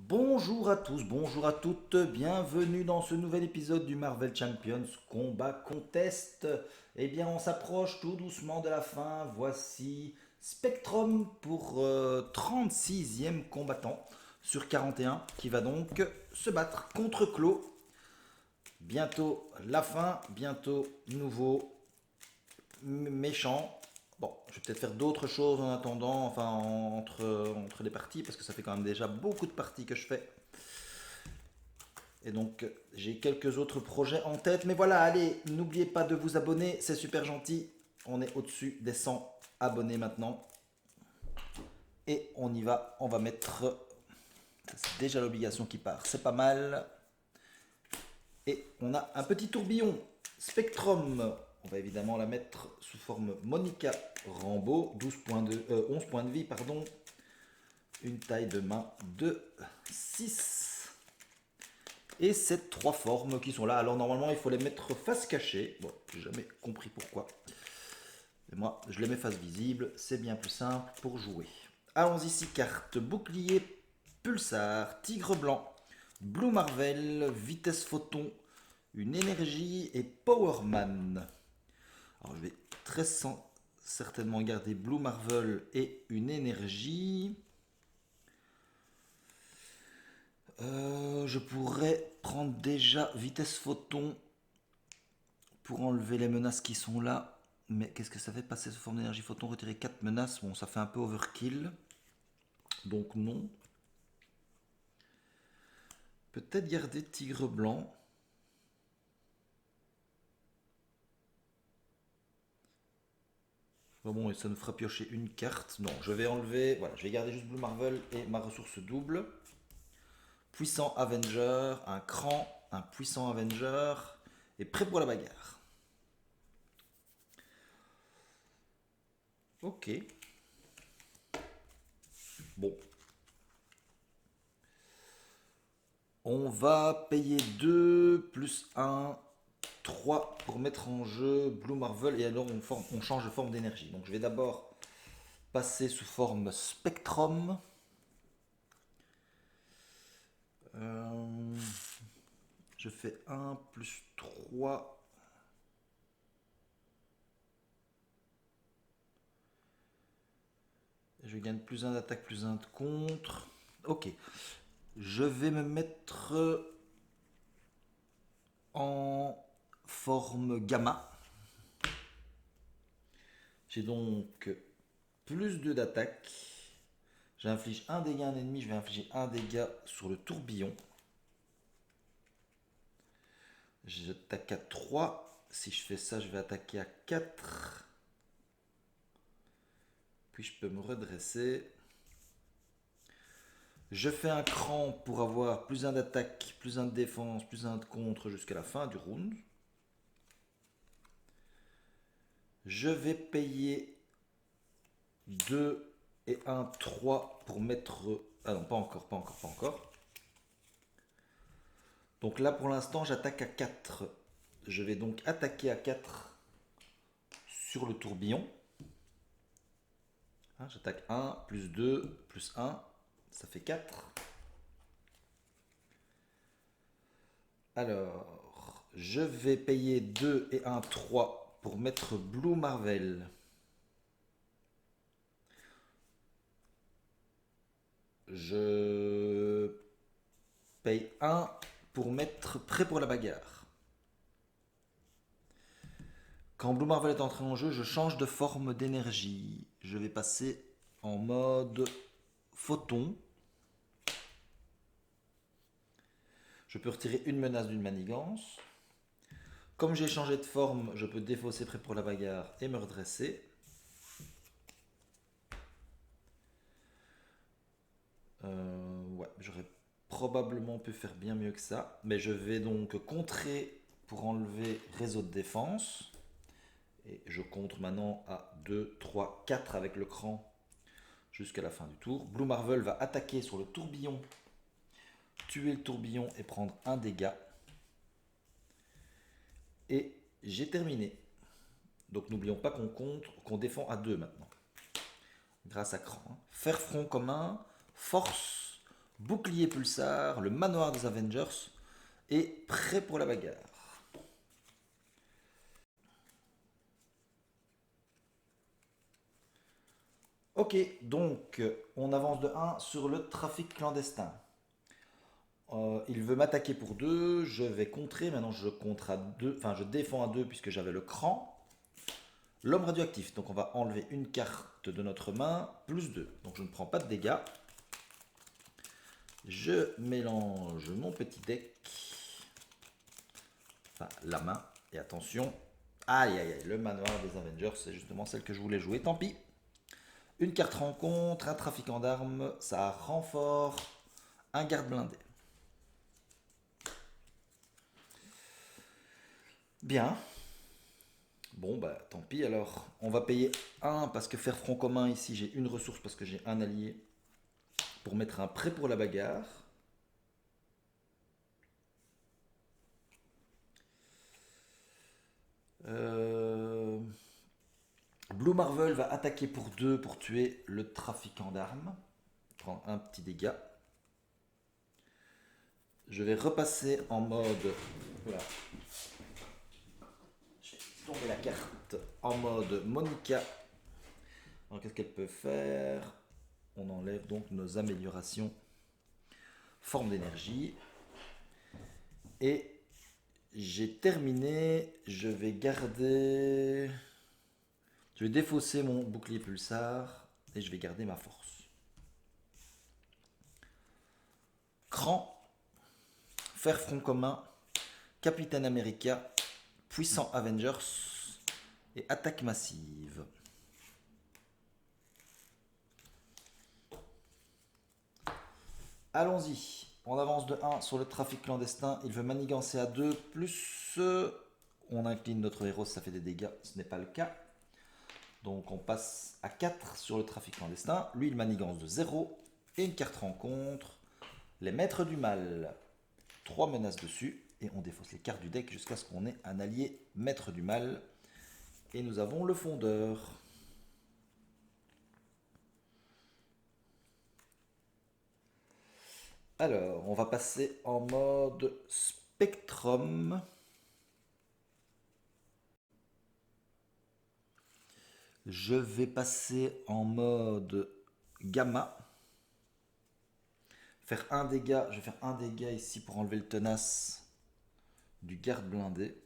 Bonjour à tous, bonjour à toutes, bienvenue dans ce nouvel épisode du Marvel Champions Combat Contest. Eh bien, on s'approche tout doucement de la fin. Voici Spectrum pour 36e combattant sur 41 qui va donc se battre contre Claw. Bientôt la fin, bientôt nouveau méchant. Bon, je vais peut-être faire d'autres choses en attendant, entre les parties, parce que ça fait quand même déjà beaucoup de parties que je fais. Et donc, j'ai quelques autres projets en tête. Mais voilà, allez, n'oubliez pas de vous abonner, c'est super gentil. On est au-dessus des 100 abonnés maintenant. Et on y va, on va mettre... C'est déjà l'obligation qui part, c'est pas mal. Et on a un petit tourbillon, Spectrum. On va évidemment la mettre sous forme Monica Rambeau, 11 points de vie, pardon. Une taille de main de 6. Et ces trois formes qui sont là. Alors normalement il faut les mettre face cachée. Bon, j'ai jamais compris pourquoi. Mais moi je les mets face visible, c'est bien plus simple pour jouer. Allons-y, 6 cartes. Bouclier, Pulsar, Tigre Blanc, Blue Marvel, Vitesse Photon, une énergie et Powerman. Alors je vais certainement garder Blue Marvel et une énergie. Je pourrais prendre déjà Vitesse Photon pour enlever les menaces qui sont là. Mais qu'est-ce que ça fait passer sous forme d'énergie photon, retirer 4 menaces? Bon, ça fait un peu overkill. Donc non. Peut-être garder Tigre Blanc. Bon, et ça nous fera piocher une carte. Non, je vais enlever... Voilà, je vais garder juste Blue Marvel et ma ressource double. Puissant Avenger, un cran, un puissant Avenger. Et prêt pour la bagarre. Ok. Bon. On va payer 2 plus 1, 3 pour mettre en jeu Blue Marvel et alors on change de forme d'énergie. Donc je vais d'abord passer sous forme Spectrum. Je fais 1 plus 3. Je gagne plus 1 d'attaque, plus 1 de contre. Ok. Je vais me mettre en forme gamma. J'ai donc plus 2 d'attaque. J'inflige un dégât à un ennemi, je vais infliger un dégât sur le tourbillon. J'attaque à 3. Si je fais ça, je vais attaquer à 4. Puis je peux me redresser. Je fais un cran pour avoir plus 1 d'attaque, plus 1 de défense, plus 1 de contre jusqu'à la fin du round. Je vais payer 2 et 1, 3 pour mettre... Ah non, pas encore, pas encore, pas encore. Donc là, pour l'instant, j'attaque à 4. Je vais donc attaquer à 4 sur le tourbillon. J'attaque 1, plus 2, plus 1. Ça fait 4. Alors, je vais payer 2 et 1, 3 pour mettre Blue Marvel. Je paye 1 pour mettre prêt pour la bagarre. Quand Blue Marvel est entré en jeu, je change de forme d'énergie. Je vais passer en mode photon. Je peux retirer une menace d'une manigance. Comme j'ai changé de forme, je peux défausser prêt pour la bagarre et me redresser. Ouais, j'aurais probablement pu faire bien mieux que ça. Mais je vais donc contrer pour enlever réseau de défense. Et je contre maintenant à 2, 3, 4 avec le cran jusqu'à la fin du tour. Blue Marvel va attaquer sur le tourbillon, tuer le tourbillon et prendre un dégât. Et j'ai terminé. Donc n'oublions pas qu'on contre, qu'on défend à 2 maintenant. Grâce à cran. Faire front commun, force, bouclier pulsar, le manoir des Avengers est prêt pour la bagarre. Ok, donc on avance de 1 sur le trafic clandestin. Il veut m'attaquer pour 2, je vais contrer, maintenant je contre à 2, enfin je défends à 2 puisque j'avais le cran. L'homme radioactif, donc on va enlever une carte de notre main, plus 2. Donc je ne prends pas de dégâts. Je mélange mon petit deck. Enfin, la main. Et attention. Aïe, aïe, aïe. Le manoir des Avengers, c'est justement celle que je voulais jouer. Tant pis. Une carte rencontre, un trafiquant d'armes. Ça renfort. Un garde blindé. Bien. Bon, bah tant pis alors. On va payer 1 parce que faire front commun ici, j'ai une ressource parce que j'ai un allié. Pour mettre un prêt pour la bagarre. Blue Marvel va attaquer pour 2 pour tuer le trafiquant d'armes. Prendre un petit dégât. Je vais repasser en mode... Voilà. Je vais tomber la carte en mode Monica. Alors qu'est-ce qu'elle peut faire? On enlève donc nos améliorations. Forme d'énergie. Et j'ai terminé. Je vais garder... Je vais défausser mon bouclier pulsar. Et je vais garder ma force. Cran. Faire front commun. Capitaine America. Puissant Avengers. Et attaque massive. Allons-y. On avance de 1 sur le trafic clandestin. Il veut manigancer à 2. Plus on incline notre héros, ça fait des dégâts. Ce n'est pas le cas. Donc on passe à 4 sur le trafic clandestin. Lui, il manigance de 0. Et une carte rencontre. Les maîtres du mal. 3 menaces dessus. Et on défausse les cartes du deck jusqu'à ce qu'on ait un allié maître du mal. Et nous avons le fondeur. Alors, on va passer en mode Spectrum. Je vais passer en mode Gamma. Faire un dégât. Je vais faire un dégât ici pour enlever le tenace du garde blindé.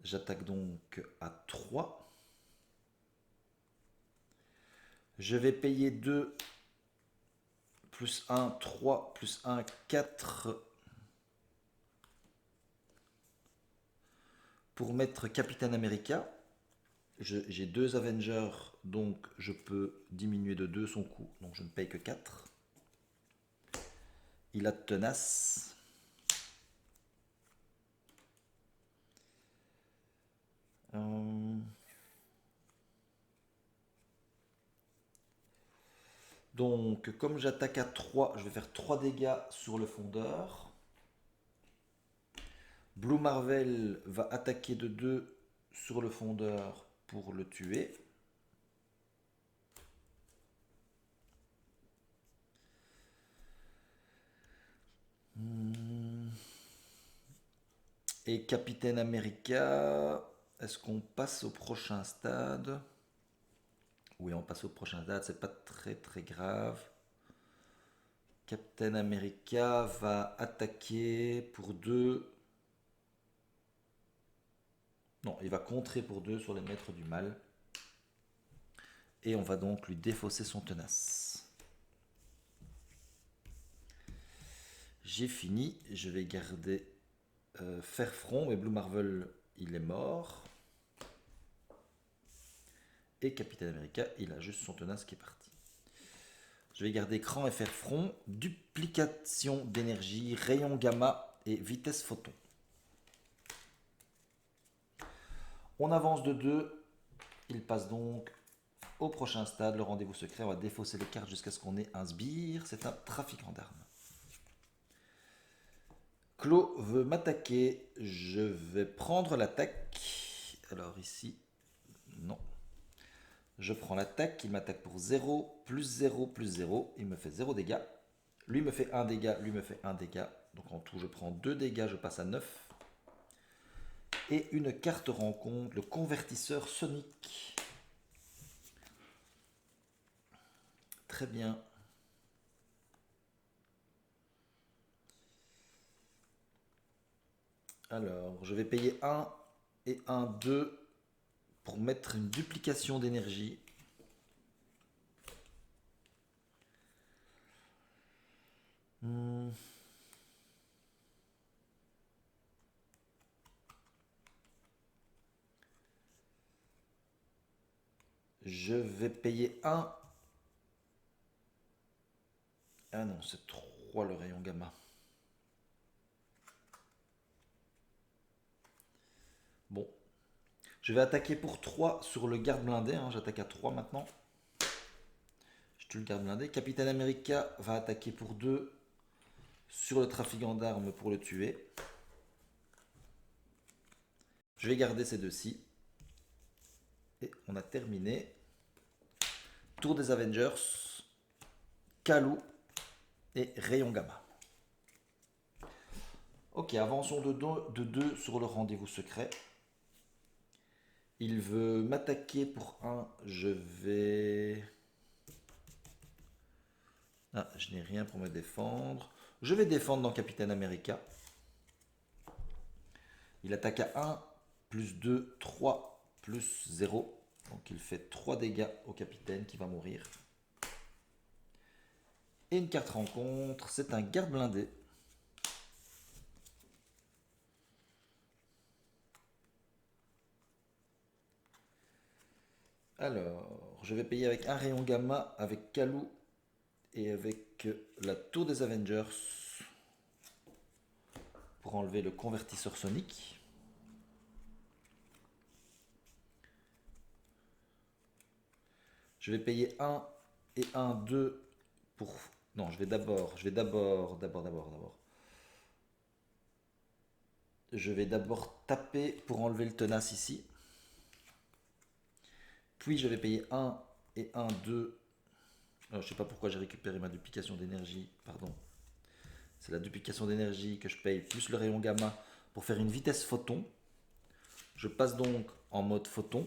J'attaque donc à 3. Je vais payer 2 plus 1, 3 plus 1, 4 pour mettre Capitaine America. J'ai 2 Avengers, donc je peux diminuer de 2 son coût, donc je ne paye que 4. Il a tenace. Donc, comme j'attaque à 3, je vais faire 3 dégâts sur le fondeur. Blue Marvel va attaquer de 2 sur le fondeur pour le tuer. Et Capitaine America, est-ce qu'on passe au prochain stade? Oui, on passe au prochain stade, c'est pas très très grave. Captain America va attaquer pour 2. Non, il va contrer pour 2 sur les maîtres du mal. Et on va donc lui défausser son tenace. J'ai fini, je vais garder faire front, mais Blue Marvel, il est mort. Et Captain America, il a juste son tenace qui est parti. Je vais garder cran et faire front, duplication d'énergie, rayon gamma et vitesse photon. On avance de 2. Il passe donc au prochain stade, le rendez-vous secret. On va défausser les cartes jusqu'à ce qu'on ait un sbire. C'est un trafiquant d'armes. Clo veut m'attaquer. Je vais prendre l'attaque. Alors ici, non. Je prends l'attaque, il m'attaque pour 0, plus 0, plus 0. Il me fait 0 dégâts. Lui me fait 1 dégât, lui me fait 1 dégât. Donc en tout, je prends 2 dégâts, je passe à 9. Et une carte rencontre, le convertisseur sonique. Très bien. Alors, je vais payer 1 et 1, 2 pour mettre une duplication d'énergie. Je vais payer 1. Ah non, c'est 3 le rayon gamma. Bon. Je vais attaquer pour 3 sur le garde blindé. Hein. J'attaque à 3 maintenant. Je tue le garde blindé. Capitaine America va attaquer pour 2 sur le trafiquant d'armes pour le tuer. Je vais garder ces deux-ci. Et on a terminé. Tour des Avengers. Kalou et rayon gamma. Ok, avançons de 2 sur le rendez-vous secret. Il veut m'attaquer pour 1. Je vais... Ah, je n'ai rien pour me défendre. Je vais défendre dans Capitaine America. Il attaque à 1, plus 2, 3, plus 0. Donc il fait 3 dégâts au capitaine qui va mourir. Et une carte rencontre, c'est un garde blindé. Alors, je vais payer avec un rayon gamma, avec Kalou et avec la tour des Avengers pour enlever le convertisseur sonique. Je vais payer 1 et 1, 2 pour... Non, je vais d'abord... Je vais d'abord taper pour enlever le tenace ici. Puis je vais payer 1 et 1, 2. Alors, je ne sais pas pourquoi j'ai récupéré ma duplication d'énergie. Pardon. C'est la duplication d'énergie que je paye plus le rayon gamma pour faire une vitesse photon. Je passe donc en mode photon.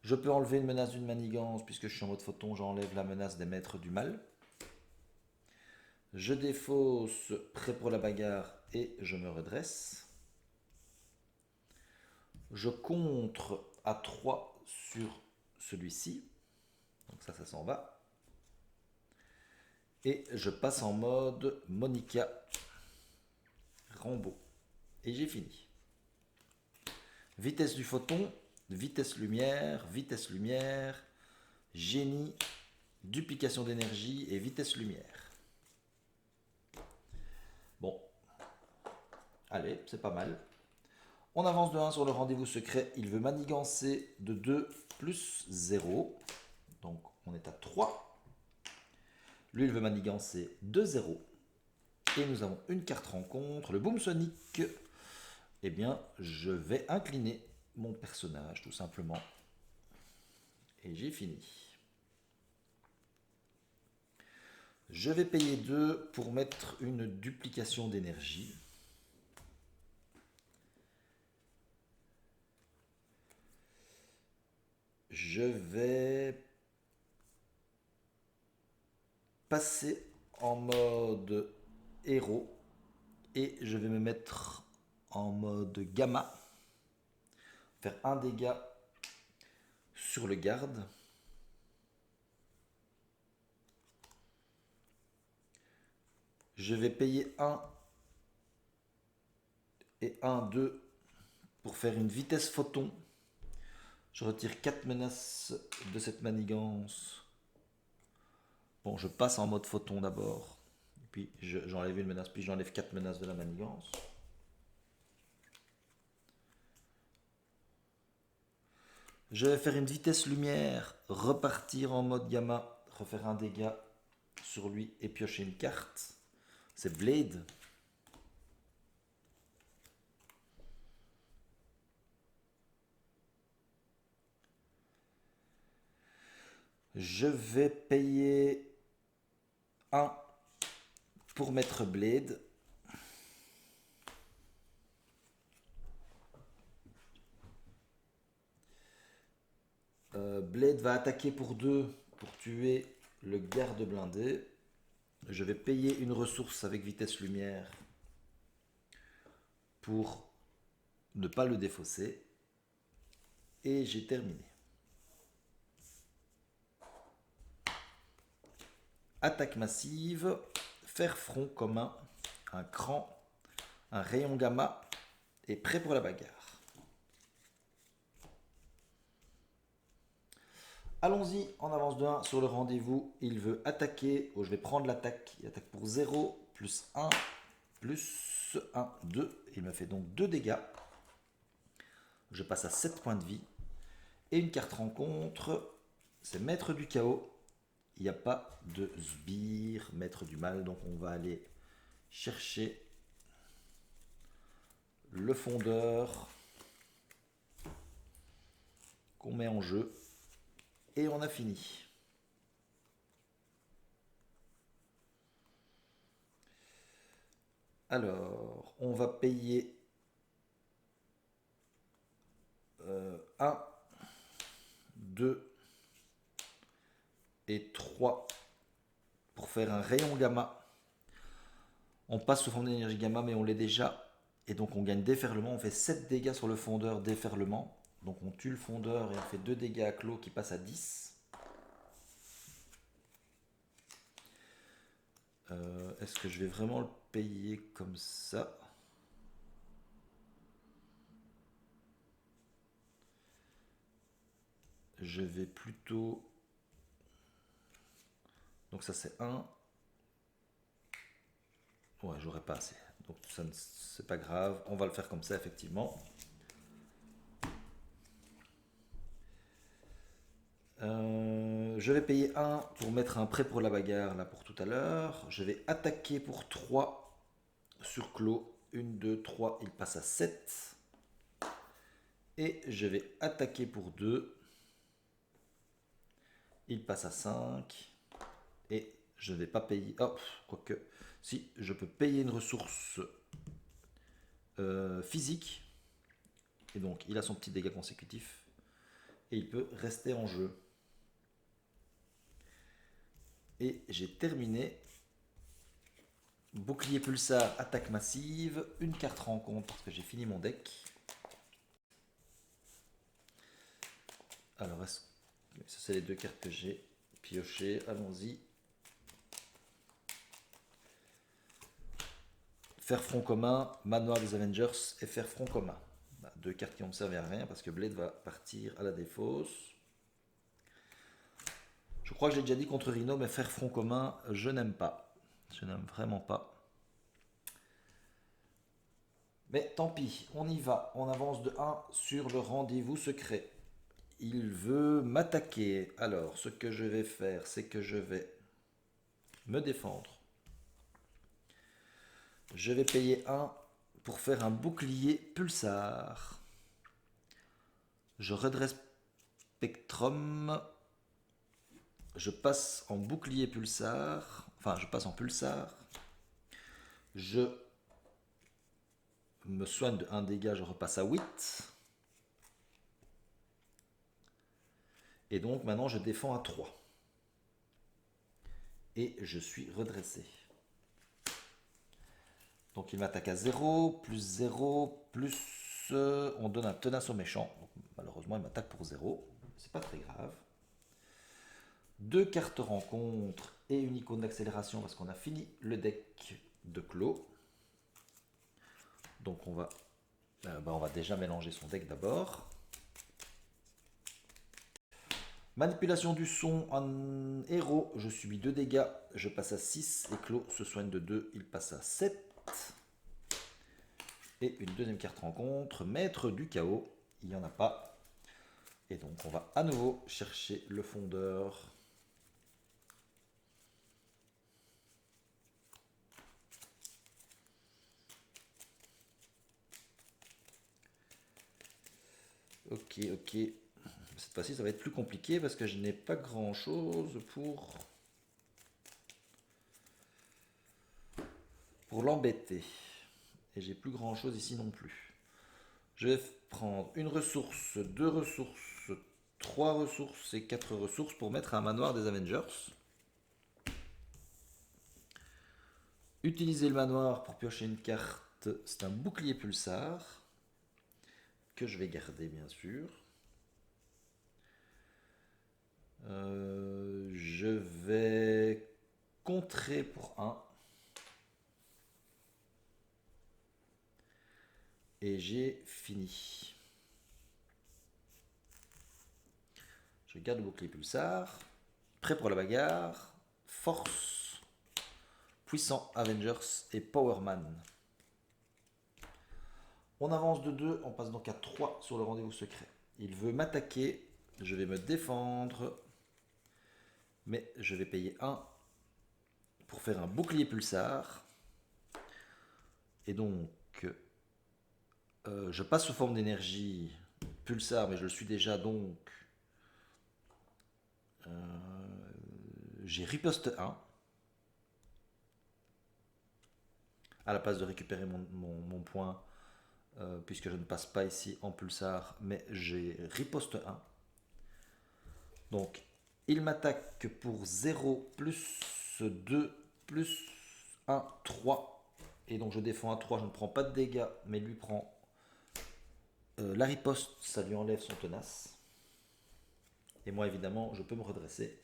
Je peux enlever une menace d'une manigance puisque je suis en mode photon. J'enlève la menace des maîtres du mal. Je défausse, prêt pour la bagarre et je me redresse. Je contre à 3 sur celui-ci. Donc ça s'en va. Et je passe en mode Monica Rambeau. Et j'ai fini. Vitesse du photon, vitesse lumière, génie, duplication d'énergie et vitesse lumière. Bon, allez, c'est pas mal. On avance de 1 sur le rendez-vous secret. Il veut manigancer de 2 plus 0. Donc on est à 3. Lui, il veut manigancer de 0. Et nous avons une carte rencontre, le Boom Sonic. Eh bien, je vais incliner mon personnage, tout simplement. Et j'ai fini. Je vais payer 2 pour mettre une duplication d'énergie. Je vais passer en mode héros et je vais me mettre en mode gamma. Faire un dégât sur le garde. Je vais payer 1 et 1, 2 pour faire une vitesse photon. Je retire 4 menaces de cette manigance. Bon, je passe en mode photon d'abord. Puis j'enlève une menace, puis j'enlève 4 menaces de la manigance. Je vais faire une vitesse lumière, repartir en mode gamma, refaire un dégât sur lui et piocher une carte. C'est Blade. Je vais payer 1 pour mettre Blade. Blade va attaquer pour 2 pour tuer le garde blindé. Je vais payer une ressource avec vitesse lumière pour ne pas le défausser. Et j'ai terminé. Attaque massive, faire front commun, un cran, un rayon gamma et prêt pour la bagarre. Allons-y, en avance de 1 sur le rendez-vous. Il veut attaquer. Oh, je vais prendre l'attaque. Il attaque pour 0, plus 1, plus 1, 2. Il me fait donc 2 dégâts. Je passe à 7 points de vie. Et une carte rencontre, c'est Maître du Chaos. Il n'y a pas de sbire, Maître du Mal. Donc on va aller chercher le fondeur qu'on met en jeu. Et on a fini. Alors, on va payer 1, 2 et 3 pour faire un rayon gamma. On passe sous forme d'énergie gamma, mais on l'est déjà. Et donc on gagne déferlement. On fait 7 dégâts sur le fondeur déferlement. Donc on tue le fondeur et on fait 2 dégâts à clos qui passent à 10. Est-ce que je vais vraiment le payer comme ça? Je vais plutôt... Donc ça c'est 1. Ouais, j'aurais pas assez. Donc ça c'est pas grave. On va le faire comme ça effectivement. Je vais payer 1 pour mettre un prêt pour la bagarre là pour tout à l'heure. Je vais attaquer pour 3 sur clos. 1, 2, 3, il passe à 7. Et je vais attaquer pour 2. Il passe à 5. Et je ne vais pas payer... Oh, quoique... Si, je peux payer une ressource physique. Et donc, il a son petit dégât consécutif. Et il peut rester en jeu. Et j'ai terminé. Bouclier pulsar, attaque massive. Une carte rencontre parce que j'ai fini mon deck. Alors, ça c'est les 2 cartes que j'ai piochées. Allons-y. Faire front commun, Manoir des Avengers et faire front commun. 2 cartes qui vont me servir à rien parce que Blade va partir à la défausse. Je crois que j'ai déjà dit contre Rhino, mais faire front commun, je n'aime pas. Je n'aime vraiment pas. Mais tant pis, on y va. On avance de 1 sur le rendez-vous secret. Il veut m'attaquer. Alors, ce que je vais faire, c'est que je vais me défendre. Je vais payer 1 pour faire un bouclier pulsar. Je redresse Spectrum. Je passe en bouclier pulsar. Enfin, je passe en pulsar. Je me soigne de 1 dégât, je repasse à 8. Et donc maintenant je défends à 3. Et je suis redressé. Donc il m'attaque à 0, plus 0, plus... on donne un tenace au méchant. Donc, malheureusement il m'attaque pour 0. C'est pas très grave. 2 cartes rencontre et une icône d'accélération parce qu'on a fini le deck de Clos. Donc on va déjà mélanger son deck d'abord. Manipulation du son en héros, je subis 2 dégâts, je passe à 6 et Clos se soigne de 2, il passe à 7. Et une deuxième carte rencontre, Maître du Chaos, il n'y en a pas. Et donc on va à nouveau chercher le fondeur. Ok, cette Cette fois-ci, ça va être plus compliqué parce que je n'ai pas grand-chose pour l'embêter. Et j'ai plus grand-chose ici non plus. Je vais prendre une ressource, deux ressources, trois ressources et quatre ressources pour mettre un manoir des Avengers. Utiliser le manoir pour piocher une carte, c'est un bouclier pulsar que je vais garder bien sûr. Je vais contrer pour 1. Et j'ai fini. Je garde le bouclier pulsar. Prêt pour la bagarre. Force. Puissant Avengers et Powerman. On avance de 2, on passe donc à 3 sur le rendez-vous secret. Il veut m'attaquer, je vais me défendre, mais je vais payer 1 pour faire un bouclier pulsar. Et donc, je passe sous forme d'énergie pulsar, mais je le suis déjà, donc j'ai riposte 1. À la place de récupérer mon point, puisque je ne passe pas ici en pulsar, mais j'ai riposte 1. Donc, il m'attaque pour 0, plus 2, plus 1, 3. Et donc, je défends à 3, je ne prends pas de dégâts, mais lui prend la riposte, ça lui enlève son tenace. Et moi, évidemment, je peux me redresser.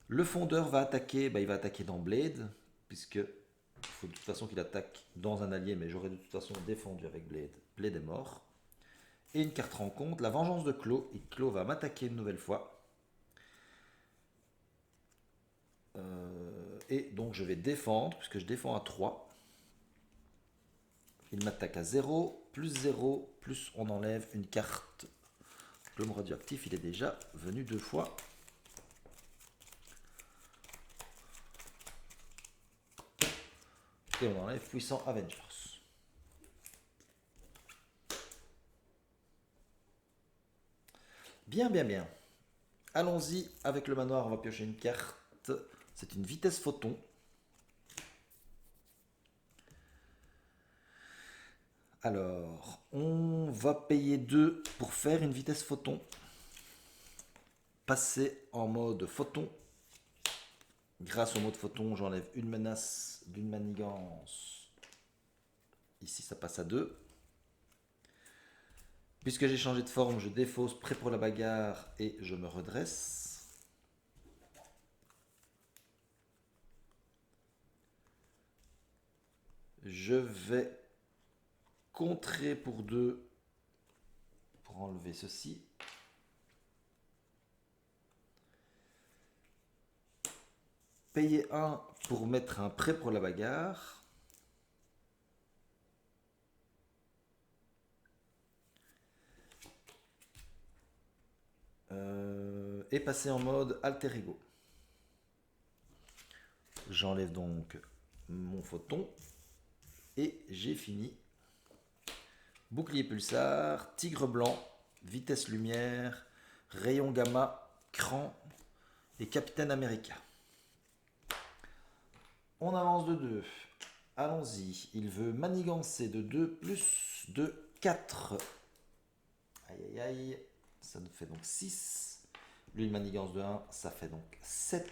Le fondeur va attaquer, il va attaquer dans Blade, puisque il faut de toute façon qu'il attaque dans un allié, mais j'aurais de toute façon défendu avec Blade. Blade est mort. Et une carte rencontre, la vengeance de Clos, et Clos va m'attaquer une nouvelle fois. Et donc je vais défendre, puisque je défends à 3. Il m'attaque à 0, plus on enlève une carte. L'homme radioactif, il est déjà venu 2 fois. Et on enlève puissant Avengers. Bien, bien, bien. Allons-y avec le manoir, on va piocher une carte. C'est une vitesse photon. Alors, on va payer 2 pour faire une vitesse photon. Passer en mode photon. Grâce au mode photon, j'enlève une menace d'une manigance. Ici, ça passe à 2. Puisque j'ai changé de forme, je défausse, prêt pour la bagarre et je me redresse. Je vais contrer pour 2 pour enlever ceci. Payer 1 pour mettre un prêt pour la bagarre. Et passer en mode alter ego. J'enlève donc mon photon. Et j'ai fini. Bouclier pulsar, tigre blanc, vitesse lumière, rayon gamma, cran et Capitaine America. On avance de 2. Allons-y. Il veut manigancer de 2 plus de 4. Aïe aïe aïe. Ça nous fait donc 6. Lui, une manigance de 1, ça fait donc 7.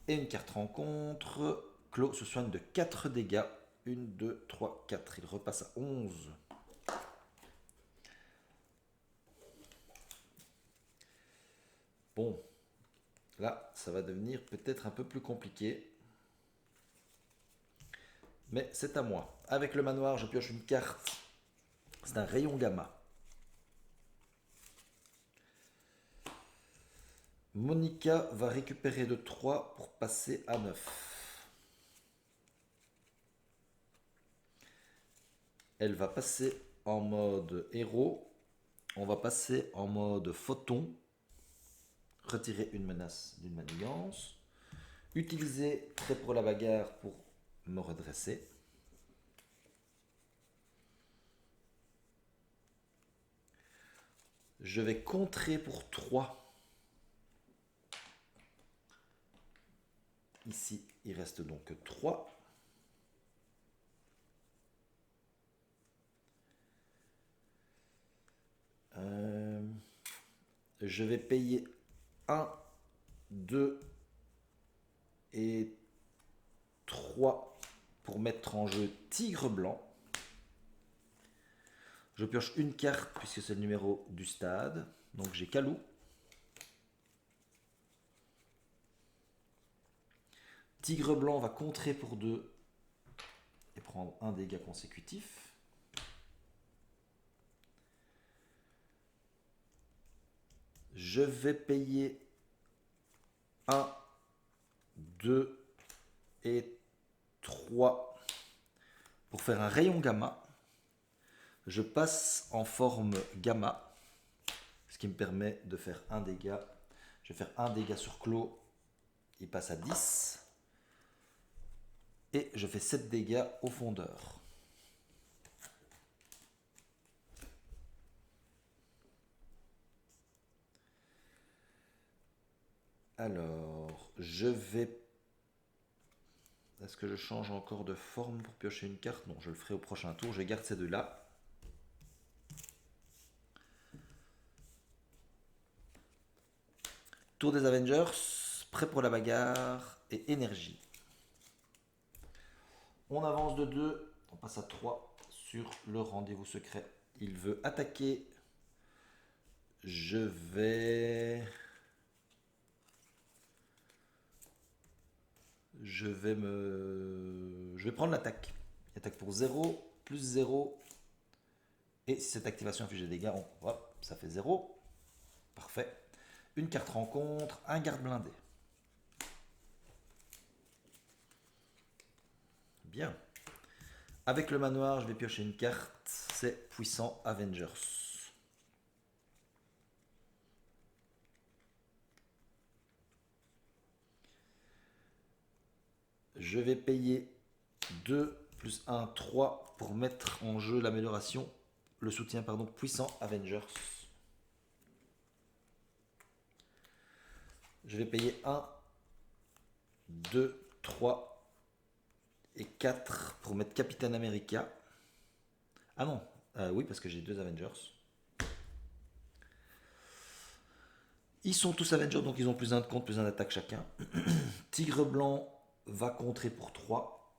Et une carte rencontre. Clos se soigne de 4 dégâts. 1, 2, 3, 4. Il repasse à 11. Bon. Là, ça va devenir peut-être un peu plus compliqué. Mais c'est à moi. Avec le manoir, je pioche une carte. C'est un rayon gamma. Monica va récupérer de 3 pour passer à 9. Elle va passer en mode héros. On va passer en mode photon. Retirer une menace d'une manigance. Utiliser prêt pour la bagarre pour me redresser. Je vais contrer pour 3. Ici, il reste donc 3. Je vais payer 1, 2 et 3 pour mettre en jeu Tigre Blanc. Je pioche une carte puisque c'est le numéro du stade. Donc j'ai Kalou. Tigre Blanc va contrer pour 2 et prendre un dégât consécutif. Je vais payer 1, 2 et 3 pour faire un rayon gamma. Je passe en forme gamma, ce qui me permet de faire un dégât. Je vais faire un dégât sur Clos, il passe à 10. Et je fais 7 dégâts au fondeur. Alors, je vais... Est-ce que je change encore de forme pour piocher une carte? Non, je le ferai au prochain tour. Je garde ces deux-là. Tour des Avengers, prêt pour la bagarre et énergie. On avance de 2, on passe à 3 sur le rendez-vous secret. Il veut attaquer. Je vais prendre l'attaque. Il attaque pour 0, plus 0. Et si cette activation inflige des dégâts, hop, ça fait 0. Parfait. Une carte rencontre, un garde blindé. Bien. Avec le manoir, je vais piocher une carte. C'est Puissant Avengers. Je vais payer 2 plus 1, 3 pour mettre en jeu l'amélioration, le soutien, pardon, Puissant Avengers. Je vais payer 1, 2, 3 et 4 pour mettre Capitaine America. Ah non, oui, parce que j'ai 2 Avengers. Ils sont tous Avengers, donc ils ont plus 1 de compte, plus 1 d'attaque chacun. Tigre Blanc va contrer pour 3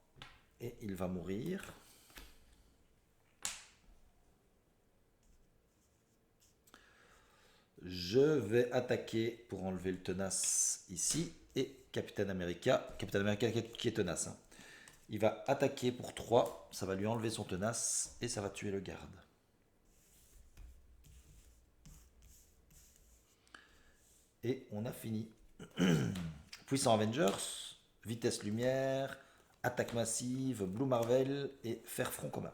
et il va mourir. Je vais attaquer pour enlever le tenace ici et Capitaine America qui est tenace. Hein. Il va attaquer pour 3, ça va lui enlever son tenace et ça va tuer le garde. Et on a fini. Puissant Avengers, vitesse lumière, attaque massive, Blue Marvel et faire front commun.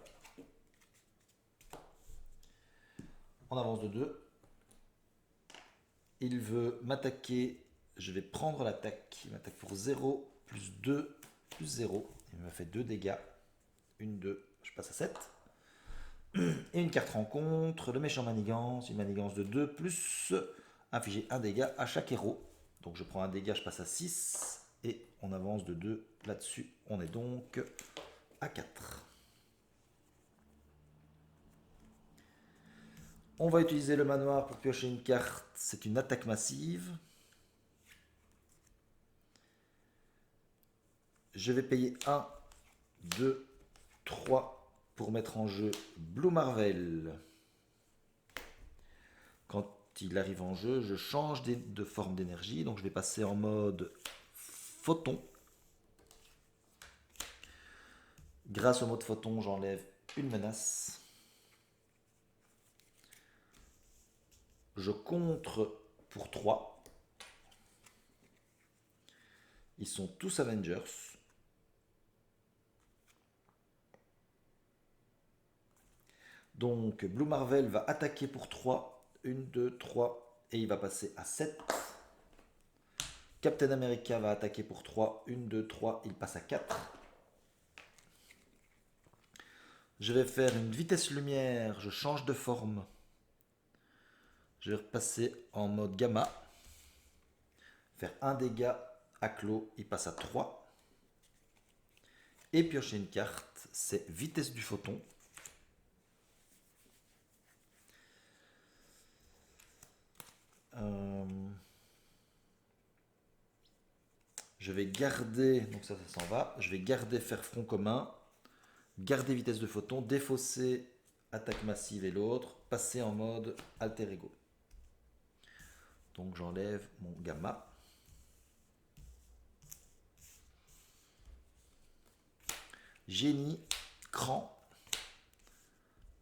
On avance de 2. Il veut m'attaquer, je vais prendre l'attaque. Il m'attaque pour 0, plus 2, plus 0. Il m'a fait 2 dégâts. 1, 2, je passe à 7. Et une carte rencontre, le méchant manigance, une manigance de 2, plus infliger un dégât à chaque héros. Donc je prends un dégât, je passe à 6. Et on avance de 2 là-dessus. On est donc à 4. On va utiliser le manoir pour piocher une carte. C'est une attaque massive. Je vais payer 1, 2, 3 pour mettre en jeu Blue Marvel. Quand il arrive en jeu, je change de forme d'énergie. Donc je vais passer en mode photon. Grâce au mode photon, j'enlève une menace. Je contre pour 3. Ils sont tous Avengers. Donc Blue Marvel va attaquer pour 3. 1, 2, 3. Et il va passer à 7. Captain America va attaquer pour 3. 1, 2, 3. Il passe à 4. Je vais faire une vitesse lumière. Je change de forme. Je vais repasser en mode gamma. Faire un dégât à Clos, il passe à 3. Et piocher une carte, c'est vitesse du photon. Je vais garder, donc ça s'en va. Je vais garder faire front commun, garder vitesse de photon, défausser attaque massive et l'autre, passer en mode alter ego. Donc j'enlève mon gamma. Génie, cran,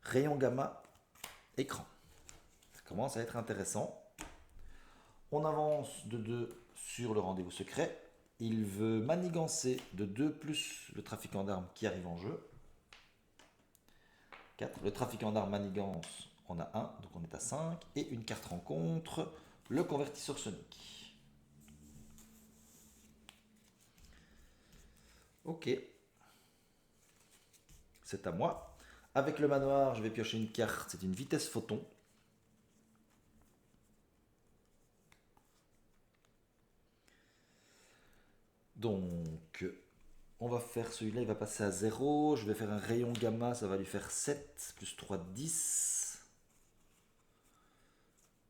rayon gamma, écran. Ça commence à être intéressant. On avance de 2 sur le rendez-vous secret. Il veut manigancer de 2 plus le trafiquant d'armes qui arrive en jeu. 4. Le trafiquant d'armes manigance, on a 1, donc on est à 5. Et une carte rencontre, le convertisseur sonique. Ok. C'est à moi. Avec le manoir, je vais piocher une carte, c'est une vitesse photon. Donc, on va faire celui-là, il va passer à 0. Je vais faire un rayon gamma, ça va lui faire 7, plus 3, 10.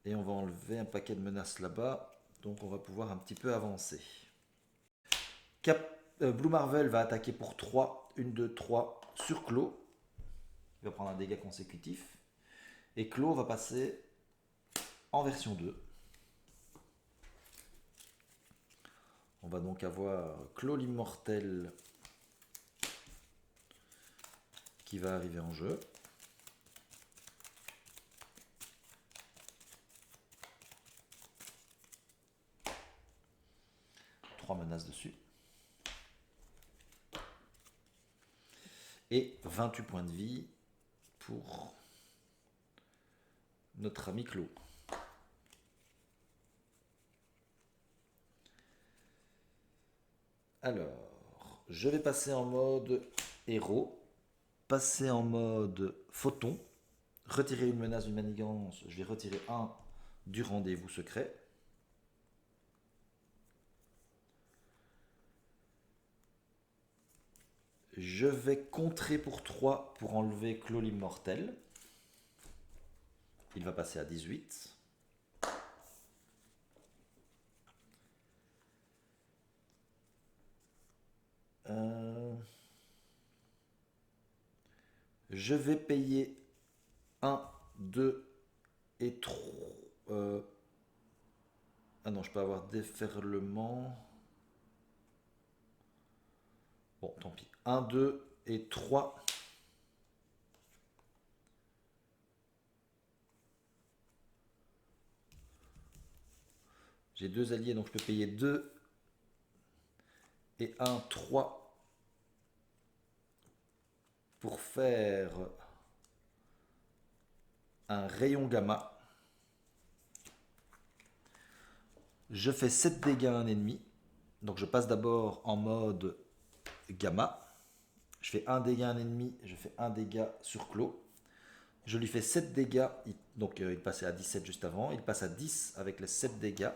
Et on va enlever un paquet de menaces là-bas. Donc on va pouvoir un petit peu avancer. Blue Marvel va attaquer pour 3. 1, 2, 3 sur Clos. Il va prendre un dégât consécutif. Et Clos va passer en version 2. On va donc avoir Clos l'immortel qui va arriver en jeu. Trois menaces dessus. Et 28 points de vie pour notre ami Clos. Alors, je vais passer en mode héros, passer en mode photon, retirer une menace d'une manigance, je vais retirer un du rendez-vous secret. Je vais contrer pour 3 pour enlever Clos l'immortel. Il va passer à 18. Je vais payer 1, 2 et 3. Ah non, je peux avoir déferlement. Bon, tant pis. 1, 2 et 3. J'ai 2 alliés, donc je peux payer 2 et 1, 3 pour faire un rayon gamma. Je fais 7 dégâts à un ennemi. Donc je passe d'abord en mode gamma. Je fais 1 dégât à un ennemi, je fais 1 dégât sur Clos. Je lui fais 7 dégâts, donc il passait à 17 juste avant. Il passe à 10 avec les 7 dégâts.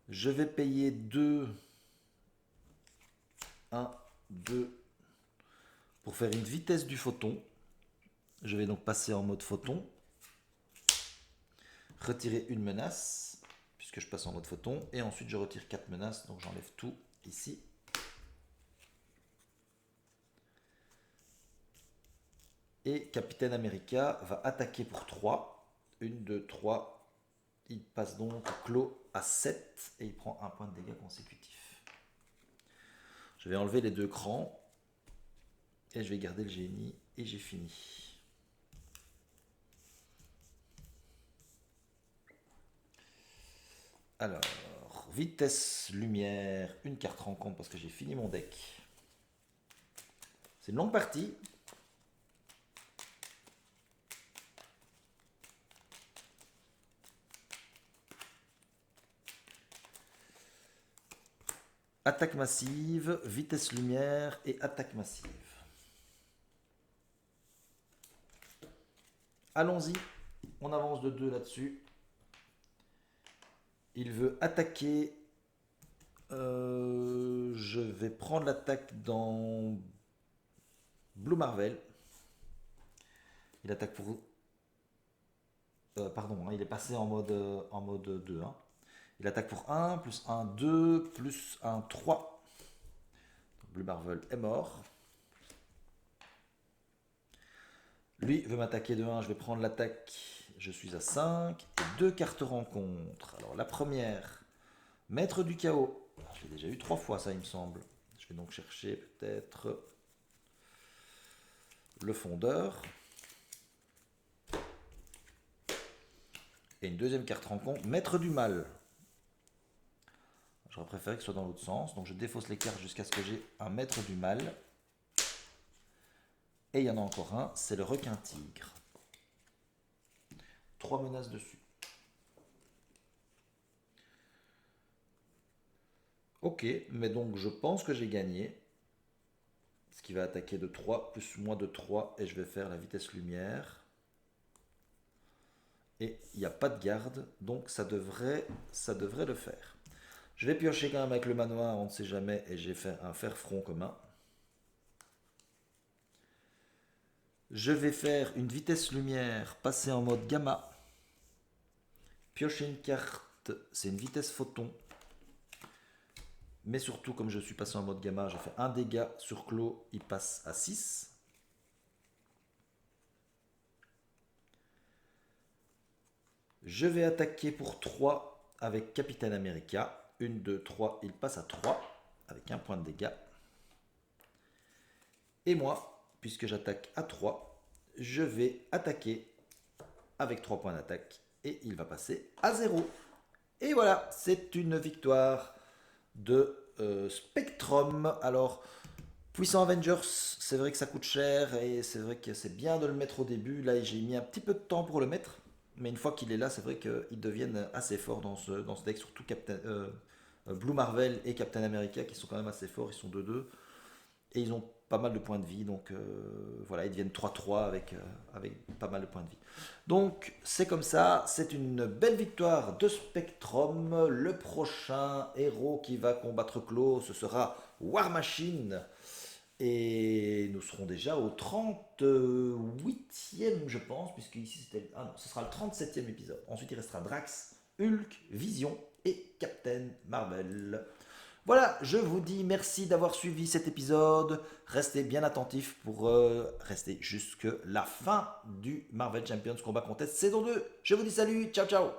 Je vais payer 2, 1, 2 pour faire une vitesse du photon. Je vais donc passer en mode photon. Retirer une menace, puisque je passe en mode photon. Et ensuite je retire 4 menaces, donc j'enlève tout ici. Et Capitaine America va attaquer pour 3. 1, 2, 3. Il passe donc Clos à 7 et il prend un point de dégâts consécutif. Je vais enlever les 2 crans et je vais garder le génie et j'ai fini. Alors, vitesse lumière, une carte rencontre parce que j'ai fini mon deck. C'est une longue partie. attaque massive, vitesse lumière et attaque massive. Allons-y, on avance de 2 là-dessus. Il veut attaquer. Je vais prendre l'attaque dans Blue Marvel. Il attaque pour... pardon, il est passé en mode 2. Hein. Il attaque pour 1, plus 1, 2, plus 1, 3. Blue Marvel est mort. Lui veut m'attaquer de 1, je vais prendre l'attaque. Je suis à 5. Et 2 cartes rencontre. Alors la première, Maître du Chaos. Je l'ai déjà eu 3 fois ça il me semble. Je vais donc chercher peut-être le fondeur. Et une deuxième carte rencontre, Maître du Mal. J'aurais préféré que ce soit dans l'autre sens. Donc je défausse les cartes jusqu'à ce que j'ai un Maître du Mal. Et il y en a encore un, c'est le Requin Tigre. 3 menaces dessus. Ok, mais donc je pense que j'ai gagné. Ce qui va attaquer de 3, plus moins de 3. Et je vais faire la vitesse lumière. Et il n'y a pas de garde, donc ça devrait le faire. Je vais piocher quand même avec le manoir, on ne sait jamais, et j'ai fait un fer-front commun. Je vais faire une vitesse lumière, passer en mode gamma. Piocher une carte, c'est une vitesse photon. Mais surtout, comme je suis passé en mode gamma, j'ai fait un dégât sur Clos, il passe à 6. Je vais attaquer pour 3 avec Capitaine America. 1, 2, 3, il passe à 3 avec un point de dégâts. Et moi, puisque j'attaque à 3, je vais attaquer avec 3 points d'attaque et il va passer à 0. Et voilà, c'est une victoire de Spectrum. Alors, Puissant Avengers, c'est vrai que ça coûte cher et c'est vrai que c'est bien de le mettre au début. Là, j'ai mis un petit peu de temps pour le mettre. Mais une fois qu'il est là, c'est vrai qu'ils deviennent assez forts dans ce deck, surtout Blue Marvel et Captain America qui sont quand même assez forts, ils sont 2-2. Et ils ont pas mal de points de vie, donc voilà, ils deviennent 3-3 avec pas mal de points de vie. Donc c'est comme ça, c'est une belle victoire de Spectrum. Le prochain héros qui va combattre Clos, ce sera War Machine. Et nous serons déjà au 38e, je pense, puisque ici c'était... Ah non, ce sera le 37e épisode. Ensuite, il restera Drax, Hulk, Vision et Captain Marvel. Voilà, je vous dis merci d'avoir suivi cet épisode. Restez bien attentifs pour rester jusque la fin du Marvel Champions Combat Contest saison 2. Je vous dis salut, ciao ciao.